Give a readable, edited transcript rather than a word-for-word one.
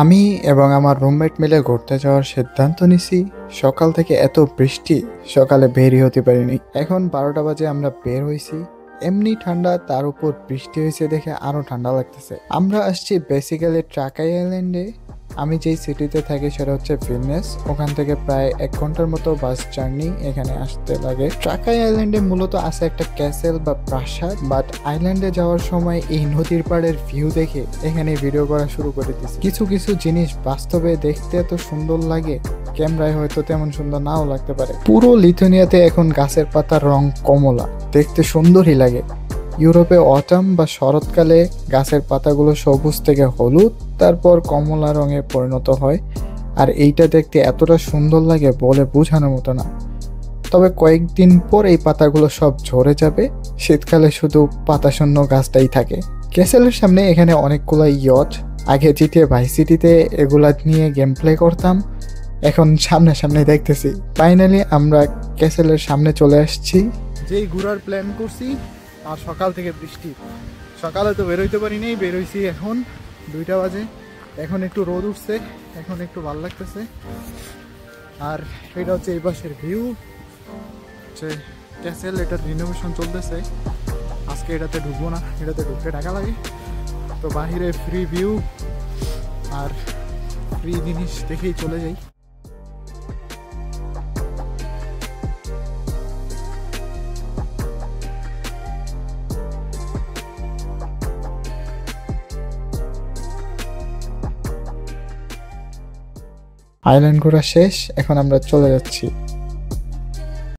আমি এবং আমার রুমমেট মিলে ঘুরতে যাওয়ার সিদ্ধান্ত নিছি। সকাল থেকে এত বৃষ্টি, সকালে বেরই হতে পারিনি। এখন 12টা বাজে আমরা বের হইছি। এমনি ঠান্ডা, তার উপর বৃষ্টি হয়েছে দেখে আরো ঠান্ডা লাগতেছে। আমরা আসছি বেসিক্যালি ট্রাকাই আইল্যান্ডে। আমি যেই সিটিতে থাকি সেটা হচ্ছে ভিলনেস। ওখান থেকে প্রায় 1 ঘন্টার মতো বাস জার্নি এখানে আসতে লাগে। ট্রাকাই আইল্যান্ডে মূলত আছে একটা ক্যাসেল বা প্রাসাদ, বাট আইল্যান্ডে যাওয়ার সময় এই নদীর পাড়ের ভিউ দেখে এখানে ভিডিও করা শুরু করে দিচ্ছি। কিছু কিছু জিনিস বাস্তবে দেখতে এত সুন্দর লাগে, ক্যামেরায় হয়তো তেমন সুন্দর নাও লাগতে পারে। পুরো লিথুনিয়াতে এখন গাছের পাতার রং কমলা, দেখতে সুন্দরই লাগে। ইউরোপে অটাম বা শরৎকালে গাছের পাতাগুলো সবুজ থেকে হলুদ, তারপর কমলা রঙে পরিণত হয়। আর এইটা দেখতে এতটা সুন্দর লাগে বলে বোঝানোর মতো না। তবে কয়েকদিন পর এই পাতাগুলো সব ঝরে যাবে, শীতকালে শুধু পাতাশূন্য গাছটাই থাকে। ক্যাসেলের সামনে এখানে অনেকগুলো ইয়ট। আগে জিটিএ ভাইস সিটিতে এগুলা নিয়ে গেম প্লে করতাম, এখন সামনে সামনে দেখতেছি। ফাইনালি আমরা ক্যাসেলের সামনে চলে আসছি। যেই ঘোরার প্ল্যান করছি, আর সকাল থেকে বৃষ্টি। সকালে তো বেরোইতে পারি নাই, বেরোইছি এখন 2টা বাজে। এখন একটু রোদ উঠছে, এখন একটু ভালো লাগতেছে। আর এটা হচ্ছে এই পাশের ভিউ, হচ্ছে ক্যাসেল। এটার রিনোভেশন চলতেছে। আজকে এটাতে ঢুকবো না, এটাতে ঢুকতে টাকা লাগে। তো বাহিরে ফ্রি ভিউ আর ফ্রি জিনিস দেখেই চলে যাই। আইল্যান্ড ঘোরা শেষ, এখন আমরা চলে যাচ্ছি।